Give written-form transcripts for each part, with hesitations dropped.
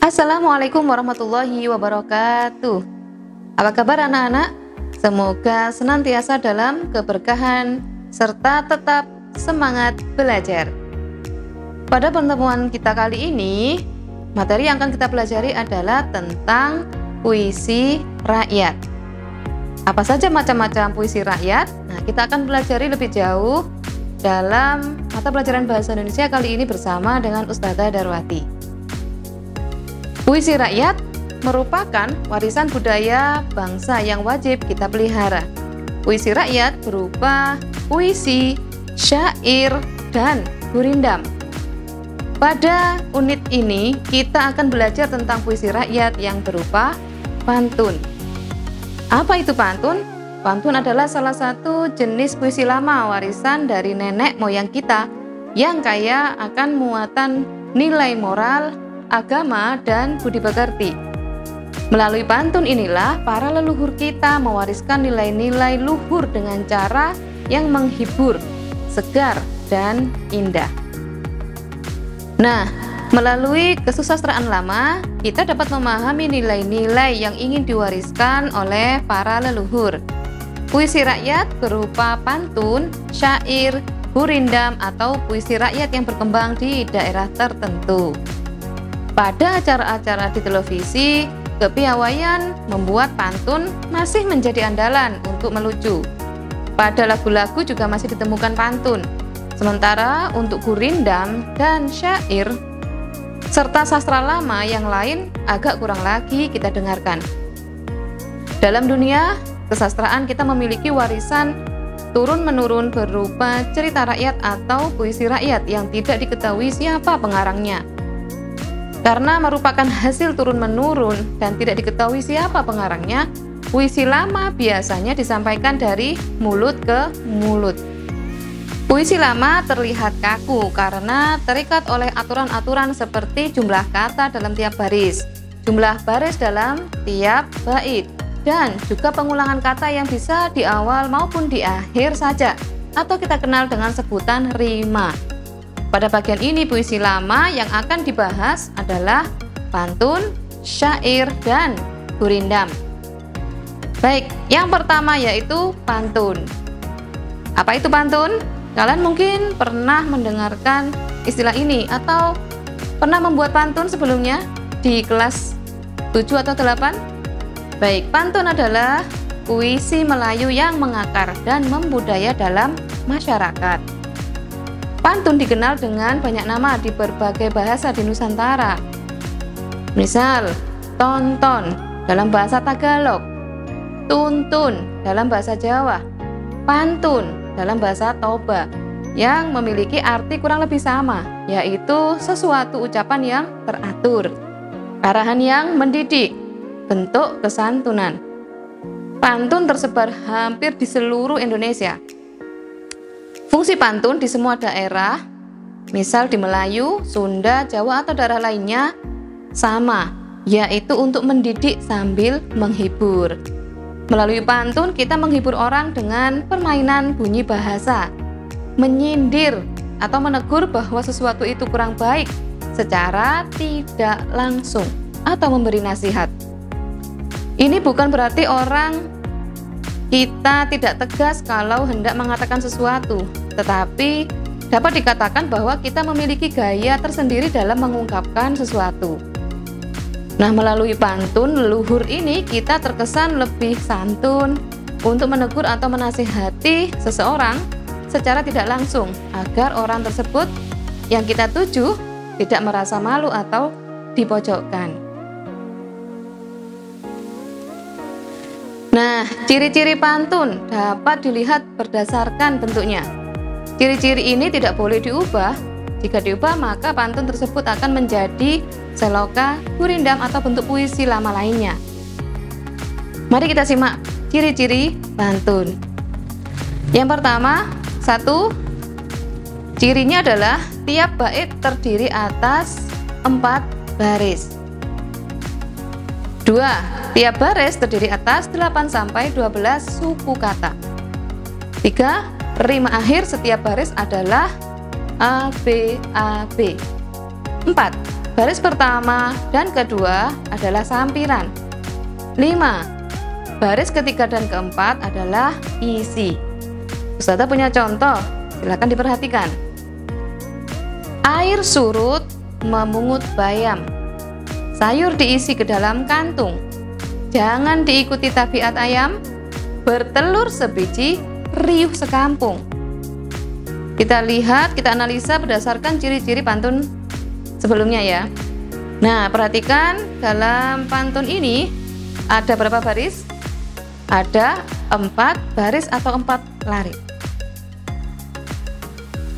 Assalamualaikum warahmatullahi wabarakatuh. Apa kabar anak-anak? Semoga senantiasa dalam keberkahan serta tetap semangat belajar. Pada pertemuan kita kali ini, materi yang akan kita pelajari adalah tentang puisi rakyat. Apa saja macam-macam puisi rakyat? Nah, kita akan pelajari lebih jauh dalam mata pelajaran Bahasa Indonesia kali ini bersama dengan Ustazah Darwati. Puisi rakyat merupakan warisan budaya bangsa yang wajib kita pelihara. Puisi rakyat berupa puisi, syair, dan gurindam. Pada unit ini, kita akan belajar tentang puisi rakyat yang berupa pantun. Apa itu pantun? Pantun adalah salah satu jenis puisi lama warisan dari nenek moyang kita yang kaya akan muatan nilai moral, agama, dan budi pekerti. Melalui pantun inilah para leluhur kita mewariskan nilai-nilai luhur dengan cara yang menghibur, segar, dan indah. Nah, melalui kesusastraan lama, kita dapat memahami nilai-nilai yang ingin diwariskan oleh para leluhur. Puisi rakyat berupa pantun, syair, gurindam, atau puisi rakyat yang berkembang di daerah tertentu. Pada acara-acara di televisi, kepiawaian membuat pantun masih menjadi andalan untuk melucu. Pada lagu-lagu juga masih ditemukan pantun. Sementara untuk gurindam dan syair, serta sastra lama yang lain agak kurang lagi kita dengarkan. Dalam dunia kesastraan kita memiliki warisan turun-menurun berupa cerita rakyat atau puisi rakyat yang tidak diketahui siapa pengarangnya. Karena merupakan hasil turun-menurun dan tidak diketahui siapa pengarangnya, puisi lama biasanya disampaikan dari mulut ke mulut. Puisi lama terlihat kaku karena terikat oleh aturan-aturan seperti jumlah kata dalam tiap baris, jumlah baris dalam tiap bait, dan juga pengulangan kata yang bisa di awal maupun di akhir saja, atau kita kenal dengan sebutan rima. Pada bagian ini puisi lama yang akan dibahas adalah pantun, syair, dan gurindam. Baik, yang pertama yaitu pantun. Apa itu pantun? Kalian mungkin pernah mendengarkan istilah ini atau pernah membuat pantun sebelumnya di kelas 7 atau 8? Baik, pantun adalah puisi Melayu yang mengakar dan membudaya dalam masyarakat. Pantun dikenal dengan banyak nama di berbagai bahasa di Nusantara. Misal, tonton dalam bahasa Tagalog, tuntun dalam bahasa Jawa, pantun dalam bahasa Toba, yang memiliki arti kurang lebih sama, yaitu sesuatu ucapan yang teratur, arahan yang mendidik, bentuk kesantunan. Pantun tersebar hampir di seluruh Indonesia. Fungsi pantun di semua daerah, misal di Melayu, Sunda, Jawa, atau daerah lainnya, sama, yaitu untuk mendidik sambil menghibur. Melalui pantun, kita menghibur orang dengan permainan bunyi bahasa, menyindir atau menegur bahwa sesuatu itu kurang baik secara tidak langsung, atau memberi nasihat. Ini bukan berarti kita tidak tegas kalau hendak mengatakan sesuatu, tetapi dapat dikatakan bahwa kita memiliki gaya tersendiri dalam mengungkapkan sesuatu. Nah, melalui pantun leluhur ini kita terkesan lebih santun untuk menegur atau menasihati seseorang secara tidak langsung agar orang tersebut yang kita tuju tidak merasa malu atau dipojokkan. Nah, ciri-ciri pantun dapat dilihat berdasarkan bentuknya. Ciri-ciri ini tidak boleh diubah. Jika diubah, maka pantun tersebut akan menjadi seloka, gurindam, atau bentuk puisi lama lainnya. Mari kita simak ciri-ciri pantun. Yang pertama, 1. Cirinya adalah tiap bait terdiri atas 4 baris. 2. Tiap baris terdiri atas 8-12 suku kata. 3. Rima akhir setiap baris adalah A, B, A, B. 4. Baris pertama dan kedua adalah sampiran. 5. Baris ketiga dan keempat adalah isi. Ustazah punya contoh, silakan diperhatikan. Air surut memungut bayam. Sayur diisi ke dalam kantung. Jangan diikuti tabiat ayam. Bertelur sebiji, riuh sekampung. Kita lihat, kita analisa berdasarkan ciri-ciri pantun sebelumnya ya. Nah, perhatikan dalam pantun ini ada berapa baris? Ada 4 baris atau 4 lari.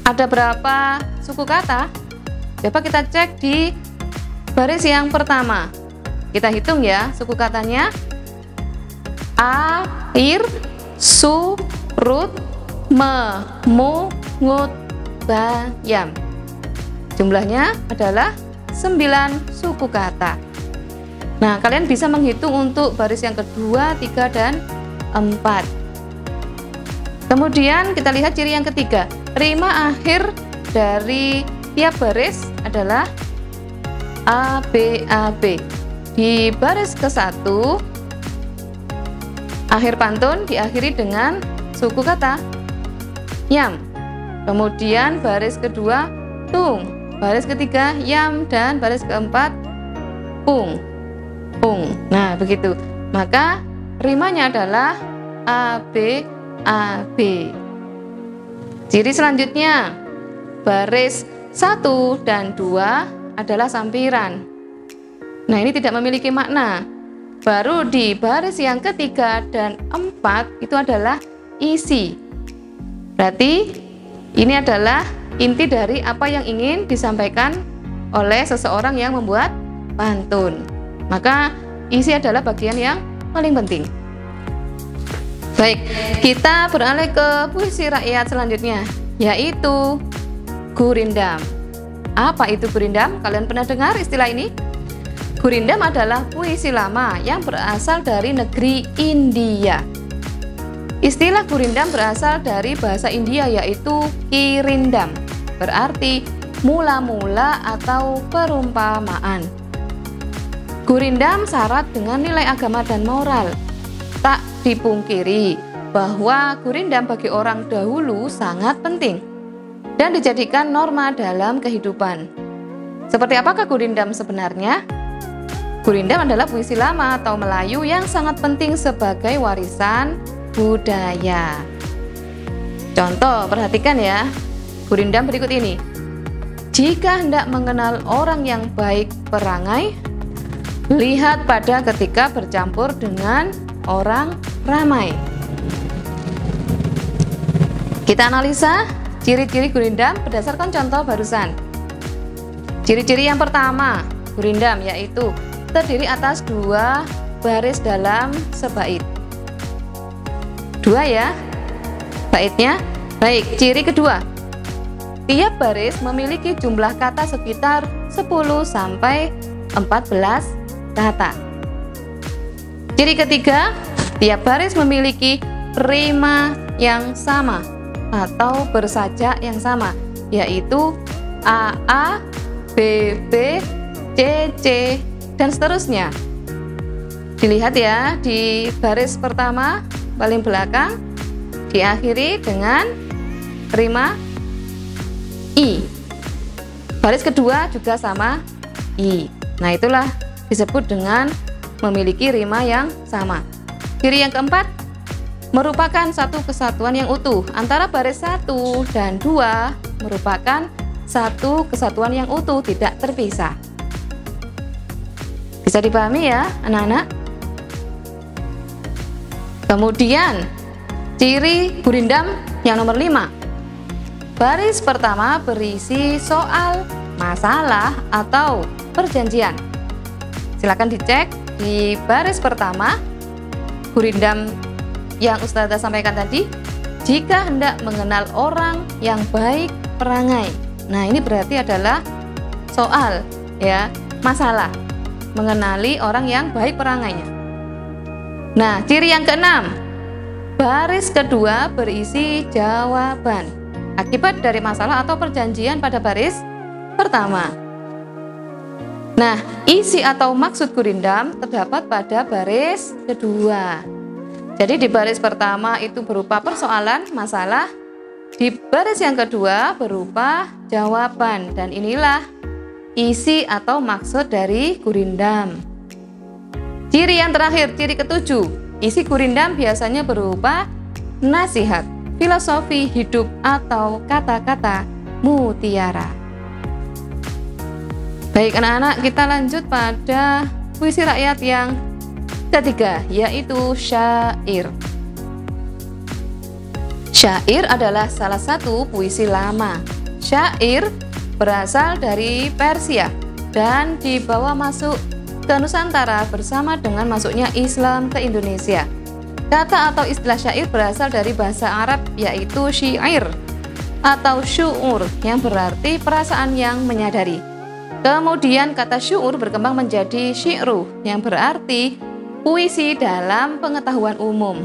Ada berapa suku kata? Coba kita cek di baris yang pertama. Kita hitung ya suku katanya. Air surut memungut bayam. Jumlahnya adalah 9 suku kata. Nah, kalian bisa menghitung untuk baris yang kedua, 3, dan 4. Kemudian kita lihat ciri yang ketiga. Rima akhir dari tiap baris adalah ABAB. Di baris ke-1, akhir pantun diakhiri dengan suku kata yam. Kemudian baris kedua tung, baris ketiga yam, dan baris keempat pung. Nah, begitu. Maka rimanya adalah ABAB. Ciri selanjutnya, baris 1 dan 2 adalah sampiran. Nah, ini tidak memiliki makna. Baru di baris yang ketiga dan 4 itu adalah isi. Berarti ini adalah inti dari apa yang ingin disampaikan oleh seseorang yang membuat pantun. Maka isi adalah bagian yang paling penting. Baik, kita beralih ke puisi rakyat selanjutnya, yaitu gurindam. Apa itu gurindam? Kalian pernah dengar istilah ini? Gurindam adalah puisi lama yang berasal dari negeri India. Istilah gurindam berasal dari bahasa India, yaitu kirindam, berarti mula-mula atau perumpamaan. Gurindam syarat dengan nilai agama dan moral. Tak dipungkiri bahwa gurindam bagi orang dahulu sangat penting dan dijadikan norma dalam kehidupan. Seperti apakah gurindam sebenarnya? Gurindam adalah puisi lama atau Melayu yang sangat penting sebagai warisan budaya. Contoh, perhatikan ya, gurindam berikut ini. Jika hendak mengenal orang yang baik perangai, lihat pada ketika bercampur dengan orang ramai. Kita analisa ciri-ciri gurindam berdasarkan contoh barusan. Ciri-ciri yang pertama, gurindam yaitu terdiri atas 2 baris dalam sebait. 2 ya baitnya. Baik, ciri kedua, tiap baris memiliki jumlah kata sekitar 10 sampai 14 kata. Ciri ketiga, tiap baris memiliki rima yang sama atau bersajak yang sama, yaitu AA, BB, CC, dan seterusnya. Dilihat ya, di baris pertama paling belakang diakhiri dengan rima I. Baris kedua juga sama I. Nah, itulah disebut dengan memiliki rima yang sama. Ciri yang keempat, merupakan satu kesatuan yang utuh. Antara baris 1 dan 2 merupakan satu kesatuan yang utuh, tidak terpisah. Bisa dipahami ya anak-anak? Kemudian ciri gurindam yang nomor 5, baris pertama berisi soal, masalah, atau perjanjian. Silakan dicek di baris pertama gurindam yang Ustazah sampaikan tadi, jika hendak mengenal orang yang baik perangai. Nah, ini berarti adalah soal ya, masalah, mengenali orang yang baik perangainya. Nah, ciri yang keenam, baris kedua berisi jawaban akibat dari masalah atau perjanjian pada baris pertama. Nah, isi atau maksud gurindam terdapat pada baris kedua. Jadi di baris pertama itu berupa persoalan, masalah. Di baris yang kedua berupa jawaban. Dan inilah isi atau maksud dari gurindam. Ciri yang terakhir, ciri ketujuh. Isi gurindam biasanya berupa nasihat, filosofi hidup atau kata-kata mutiara. Baik anak-anak, kita lanjut pada puisi rakyat yang ketiga, yaitu syair. Syair adalah salah satu puisi lama. Syair berasal dari Persia dan dibawa masuk ke Nusantara bersama dengan masuknya Islam ke Indonesia. Kata atau istilah syair berasal dari bahasa Arab, yaitu syair atau syu'ur yang berarti perasaan yang menyadari. Kemudian kata syu'ur berkembang menjadi syi'ru yang berarti puisi dalam pengetahuan umum.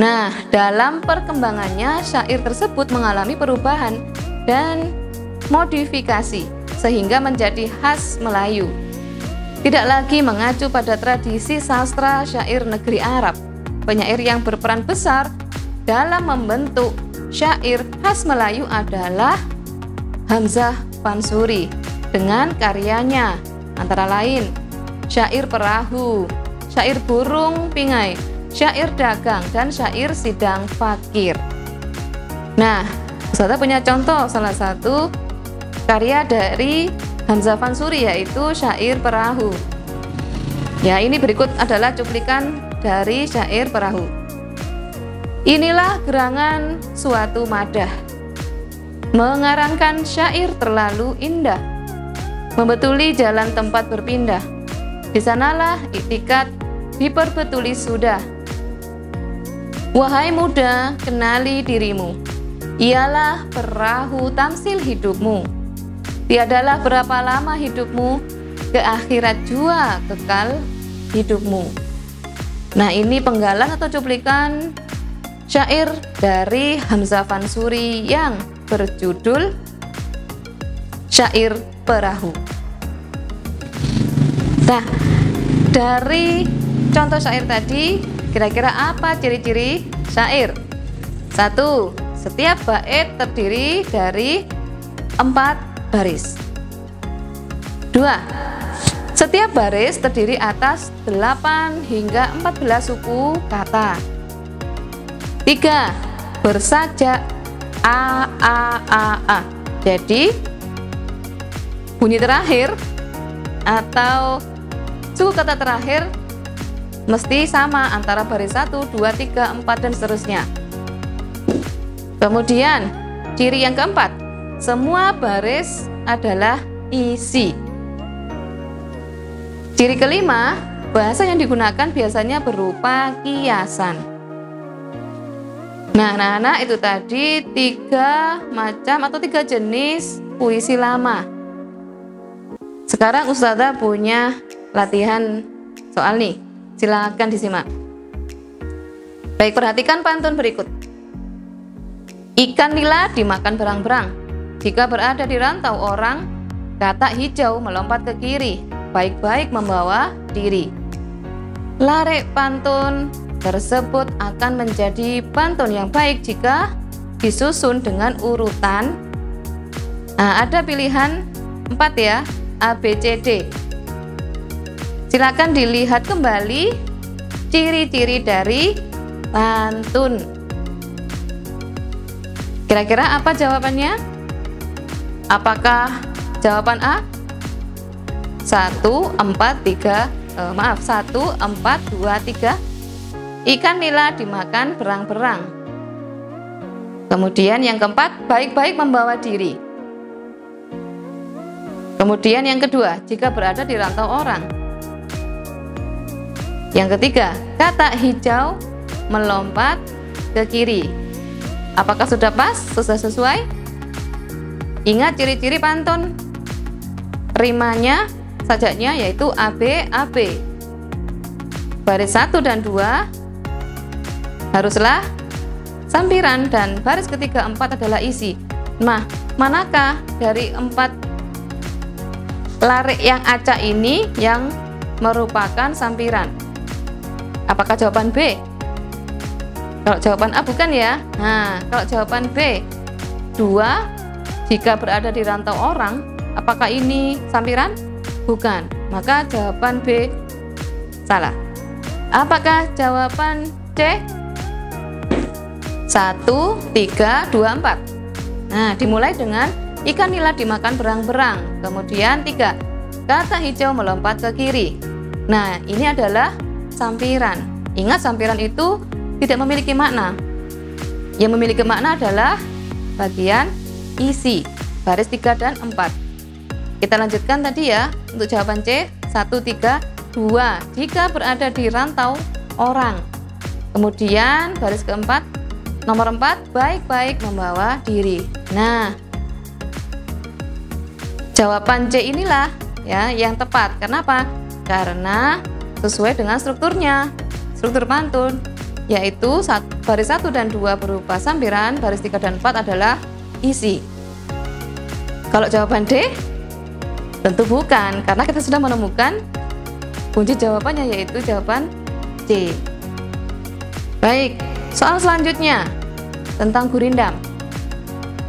Nah, dalam perkembangannya syair tersebut mengalami perubahan dan modifikasi sehingga menjadi khas Melayu. Tidak lagi mengacu pada tradisi sastra syair negeri Arab. Penyair yang berperan besar dalam membentuk syair khas Melayu adalah Hamzah Fansuri dengan karyanya antara lain syair perahu, syair burung pingai, syair dagang, dan syair sidang fakir. Nah, Ustazah punya contoh salah satu karya dari Hamzah Fansuri, yaitu syair perahu. Ya, ini berikut adalah cuplikan dari syair perahu. Inilah gerangan suatu madah, mengarangkan syair terlalu indah, membetuli jalan tempat berpindah, di sanalah iktikat diperbetuli sudah. Wahai muda, kenali dirimu, ialah perahu tamsil hidupmu. Tiadalah berapa lama hidupmu, ke akhirat jua kekal hidupmu. Nah, ini penggalan atau cuplikan syair dari Hamzah Fansuri yang berjudul Syair Perahu. Nah, dari contoh syair tadi, kira-kira apa ciri-ciri syair? 1. Setiap bait terdiri dari 4 baris. 2. Setiap baris terdiri atas 8 hingga 14 suku kata. 3. Bersajak a. Jadi bunyi terakhir atau suku kata terakhir mesti sama antara baris 1, 2, 3, 4 dan seterusnya. Kemudian ciri yang keempat, semua baris adalah isi. Ciri kelima, bahasa yang digunakan biasanya berupa kiasan. Nah, anak-anak, itu tadi 3 macam atau 3 jenis puisi lama. Sekarang Ustazah punya latihan soal nih, silakan disimak. Baik, perhatikan pantun berikut. Ikan nila dimakan berang-berang, jika berada di rantau orang, katak hijau melompat ke kiri, baik-baik membawa diri. Larek pantun tersebut akan menjadi pantun yang baik jika disusun dengan urutan. Nah, ada pilihan 4 ya, A, B, C, D. Silakan dilihat kembali ciri-ciri dari pantun. Kira-kira apa jawabannya? Apakah jawaban A? 1, 4, 2, 3. Ikan nila dimakan berang-berang. Kemudian yang keempat, baik-baik membawa diri. Kemudian yang kedua, jika berada di rantau orang. Yang ketiga, katak hijau melompat ke kiri. Apakah sudah pas? Sudah sesuai? Ingat ciri-ciri pantun. Rimanya, sajaknya yaitu AB, AB. Baris 1 dan 2 haruslah sampiran dan baris ketiga 4 adalah isi. Nah, manakah dari 4 larik yang acak ini yang merupakan sampiran? Apakah jawaban B? Kalau jawaban A bukan ya. Nah, kalau jawaban B, 2 jika berada di rantau orang, apakah ini sampiran? Bukan. Maka jawaban B salah. Apakah jawaban C? 1, 3, 2, 4. Nah, dimulai dengan ikan nila dimakan berang-berang. Kemudian 3, kata hijau melompat ke kiri. Nah, ini adalah sampiran. Ingat, sampiran itu tidak memiliki makna. Yang memiliki makna adalah bagian isi, baris 3 dan 4. Kita lanjutkan tadi ya, untuk jawaban C, 1, 3, 2 jika berada di rantau orang. Kemudian baris keempat, nomor 4, baik-baik membawa diri. Nah, jawaban C inilah ya yang tepat. Kenapa? Karena sesuai dengan strukturnya, struktur pantun, yaitu baris 1 dan 2 berupa sampiran, baris 3 dan 4 adalah isi. Kalau jawaban D, tentu bukan, karena kita sudah menemukan kunci jawabannya, yaitu jawaban C. Baik, soal selanjutnya tentang gurindam.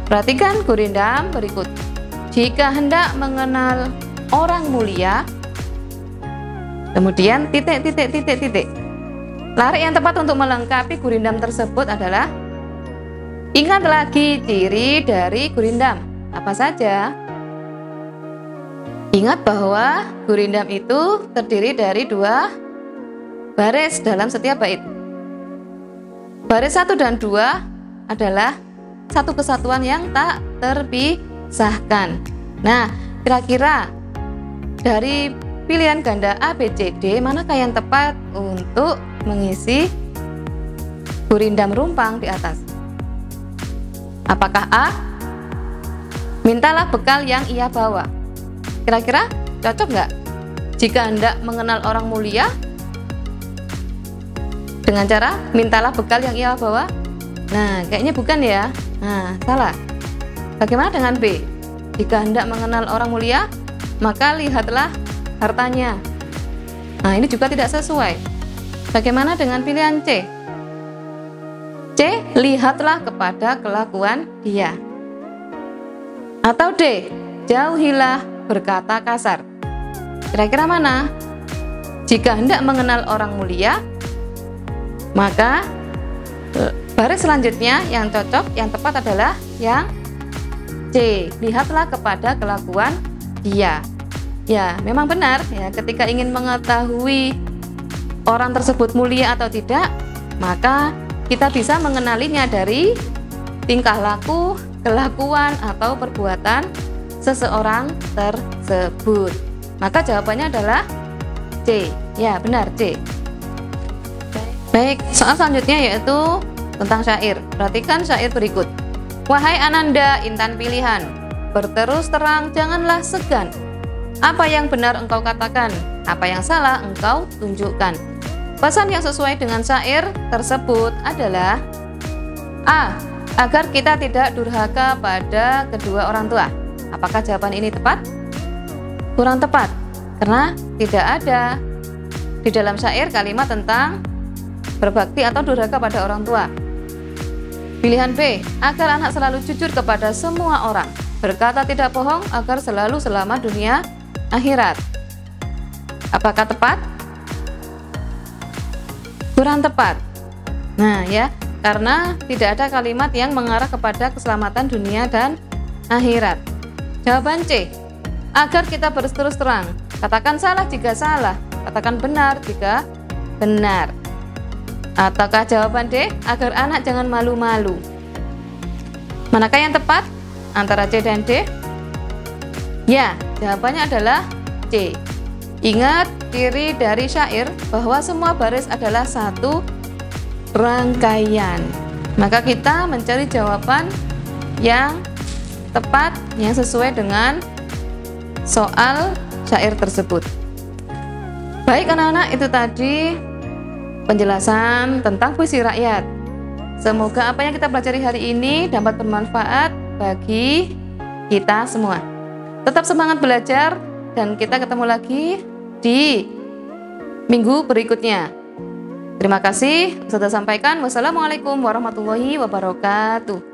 Perhatikan gurindam berikut. Jika hendak mengenal orang mulia, kemudian titik. Larik yang tepat untuk melengkapi gurindam tersebut adalah, ingat lagi ciri dari gurindam. Apa saja? Ingat bahwa gurindam itu terdiri dari 2 baris dalam setiap bait. Baris 1 dan 2 adalah satu kesatuan yang tak terpisahkan. Nah, kira-kira dari pilihan ganda A, B, C, D, manakah yang tepat untuk mengisi gurindam rumpang di atas? Apakah A? Mintalah bekal yang ia bawa. Kira-kira cocok nggak? Jika hendak mengenal orang mulia, dengan cara mintalah bekal yang ia bawa. Nah, kayaknya bukan ya. Nah, salah. Bagaimana dengan B? Jika hendak mengenal orang mulia, maka lihatlah hartanya. Nah, ini juga tidak sesuai. Bagaimana dengan pilihan C? C, lihatlah kepada kelakuan dia. Atau D, jauhilah berkata kasar. Kira-kira mana? Jika hendak mengenal orang mulia, maka baris selanjutnya yang cocok, yang tepat adalah yang C, lihatlah kepada kelakuan dia. Ya, memang benar ya, ketika ingin mengetahui orang tersebut mulia atau tidak, maka kita bisa mengenalinya dari tingkah laku, kelakuan atau perbuatan seseorang tersebut. Maka jawabannya adalah C. Ya, benar, C. Baik, soal selanjutnya yaitu tentang syair. Perhatikan syair berikut. Wahai Ananda, intan pilihan, berterus terang janganlah segan. Apa yang benar engkau katakan, apa yang salah engkau tunjukkan. Pesan yang sesuai dengan syair tersebut adalah A. Agar kita tidak durhaka pada kedua orang tua. Apakah jawaban ini tepat? Kurang tepat, karena tidak ada di dalam syair kalimat tentang berbakti atau durhaka pada orang tua. Pilihan B, agar anak selalu jujur kepada semua orang, berkata tidak bohong agar selalu selamat dunia akhirat. Apakah tepat? Kurang tepat. Nah ya, karena tidak ada kalimat yang mengarah kepada keselamatan dunia dan akhirat. Jawaban C, agar kita berterus terang, katakan salah jika salah, katakan benar jika benar. Ataukah jawaban D, agar anak jangan malu-malu? Manakah yang tepat antara C dan D? Ya, jawabannya adalah C. Ingat ciri dari syair bahwa semua baris adalah satu rangkaian. Maka kita mencari jawaban yang tepat, yang sesuai dengan soal syair tersebut. Baik anak-anak, itu tadi penjelasan tentang puisi rakyat. Semoga apa yang kita pelajari hari ini dapat bermanfaat bagi kita semua. Tetap semangat belajar, dan kita ketemu lagi di minggu berikutnya. Terima kasih sudah sampaikan. Wassalamualaikum warahmatullahi wabarakatuh.